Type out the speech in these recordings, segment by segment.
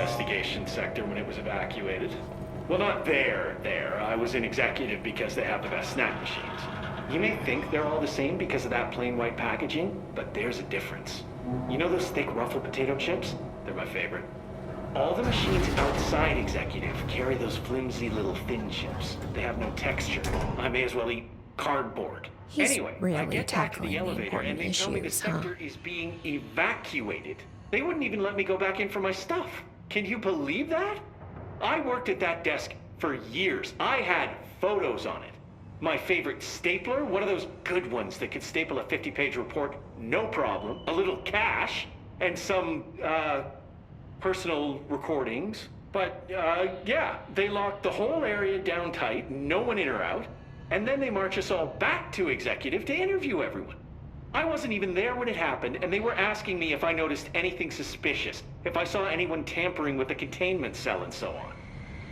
investigation sector when it was evacuated. Well, not there. I was in executive because they have the best snack machines. You may think they're all the same because of that plain white packaging, but there's a difference. You know those thick ruffled potato chips? They're my favorite. All the machines outside executive carry those flimsy little thin chips. They have no texture. I may as well eat cardboard. He's anyway, really I get back to the tackling the elevator and they important tell me the issues, huh? sector is being evacuated. They wouldn't even let me go back in for my stuff. Can you believe that? I worked at that desk for years. I had photos on it. My favorite stapler, one of those good ones that could staple a 50-page report, no problem. A little cash, and some, personal recordings. But, yeah, they locked the whole area down tight, no one in or out, and then they march us all back to executive to interview everyone. I wasn't even there when it happened, and they were asking me if I noticed anything suspicious, if I saw anyone tampering with the containment cell and so on.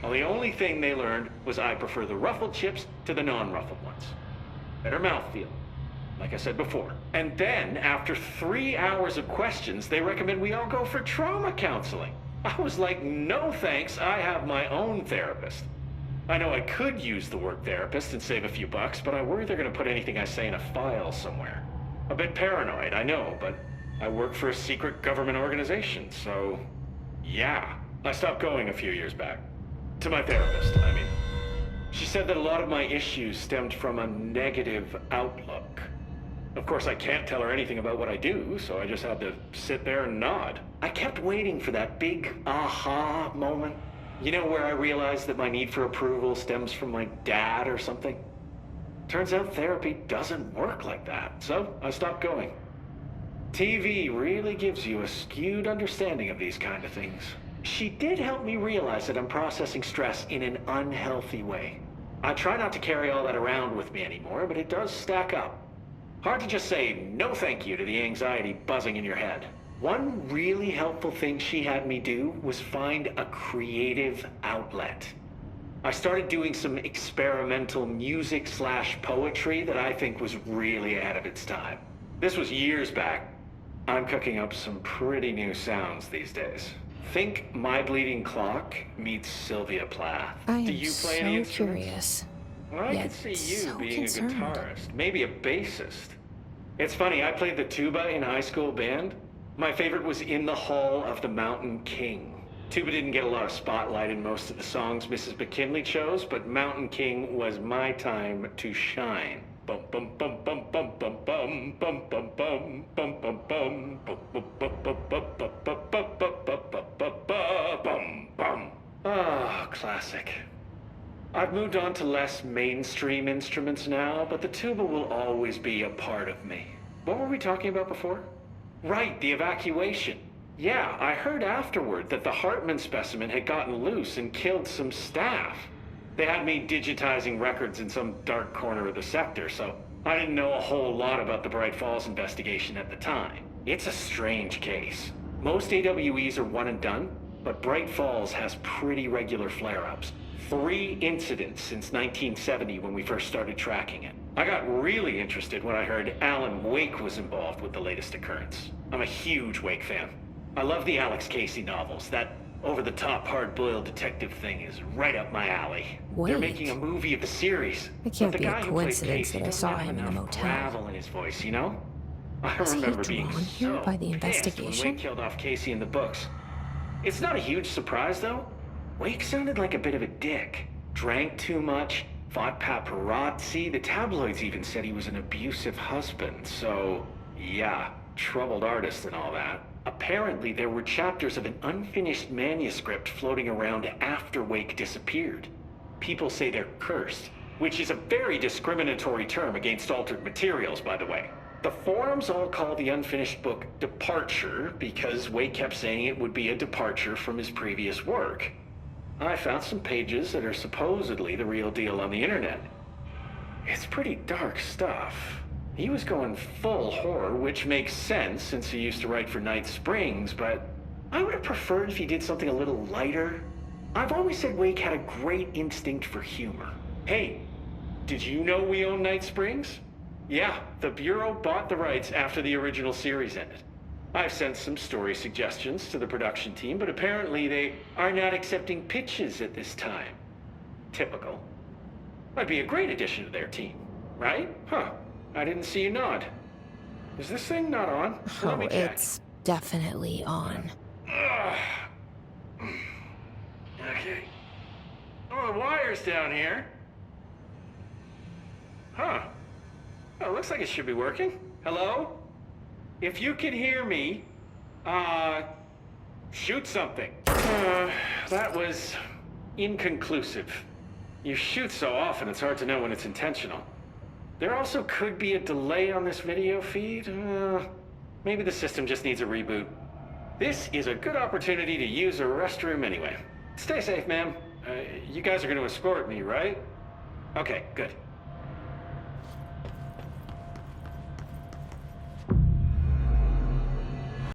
Well, the only thing they learned was I prefer the ruffled chips to the non-ruffled ones. Better mouthfeel, like I said before. And then, after 3 hours of questions, they recommend we all go for trauma counseling. I was like, no thanks, I have my own therapist. I know I could use the word therapist and save a few bucks, but I worry they're gonna put anything I say in a file somewhere. A bit paranoid, I know, but I work for a secret government organization, so yeah. I stopped going a few years back. To my therapist, I mean. She said that a lot of my issues stemmed from a negative outlook. Of course, I can't tell her anything about what I do, so I just had to sit there and nod. I kept waiting for that big aha moment. You know, where I realized that my need for approval stems from my dad or something? Turns out therapy doesn't work like that, so I stopped going. TV really gives you a skewed understanding of these kind of things. She did help me realize that I'm processing stress in an unhealthy way. I try not to carry all that around with me anymore, but it does stack up. Hard to just say no thank you to the anxiety buzzing in your head. One really helpful thing she had me do was find a creative outlet. I started doing some experimental music/poetry that I think was really ahead of its time. This was years back. I'm cooking up some pretty new sounds these days. Think My Bleeding Clock meets Sylvia Plath. I Do am you play any so instruments? curious. Well, I Yet could see you so being concerned. a guitarist, maybe a bassist. It's funny, I played the tuba in high school band. My favorite was In the Hall of the Mountain King. Tuba didn't get a lot of spotlight in most of the songs Mrs. McKinley chose, but Mountain King was my time to shine. Bum bum bum bum bum bum bum bum bum bum bum bum bum bum bum. Ah, classic. I've moved on to less mainstream instruments now, but the tuba will always be a part of me. What were we talking about before? Right, the evacuation. Yeah, I heard afterward that the Hartman specimen had gotten loose and killed some staff. They had me digitizing records in some dark corner of the sector, so I didn't know a whole lot about the Bright Falls investigation at the time. It's a strange case. Most AWEs are one and done, but Bright Falls has pretty regular flare-ups. 3 incidents since 1970 when we first started tracking it. I got really interested when I heard Alan Wake was involved with the latest occurrence. I'm a huge Wake fan. I love the Alex Casey novels. That over-the-top hard-boiled detective thing is right up my alley. They're Wait. making a movie of the series. It can't but the be a guy who played coincidence Casey that I doesn't saw have him in the enough motel. gravel in his voice, you know? I Was he remember being drawn here so by the pissed when investigation? Wake killed off Casey in the books. It's not a huge surprise, though. Wake sounded like a bit of a dick. Drank too much, fought paparazzi. The tabloids even said he was an abusive husband, so yeah, troubled artist and all that. Apparently, there were chapters of an unfinished manuscript floating around after Wake disappeared. People say they're cursed, which is a very discriminatory term against altered materials, by the way. The forums all call the unfinished book Departure because Wake kept saying it would be a departure from his previous work. I found some pages that are supposedly the real deal on the internet. It's pretty dark stuff. He was going full horror, which makes sense since he used to write for Night Springs, but I would have preferred if he did something a little lighter. I've always said Wake had a great instinct for humor. Hey, did you know we own Night Springs? Yeah, the Bureau bought the rights after the original series ended. I've sent some story suggestions to the production team, but apparently they are not accepting pitches at this time. Typical. I'd be a great addition to their team, right? Huh. I didn't see you nod. Is this thing not on? Oh, it's definitely on. Okay. Oh, the wire's down here. Huh. Oh, looks like it should be working. Hello? If you can hear me, shoot something. That was inconclusive. You shoot so often, it's hard to know when it's intentional. There also could be a delay on this video feed. Maybe the system just needs a reboot. This is a good opportunity to use a restroom anyway. Stay safe, ma'am. You guys are going to escort me, right? Okay, good.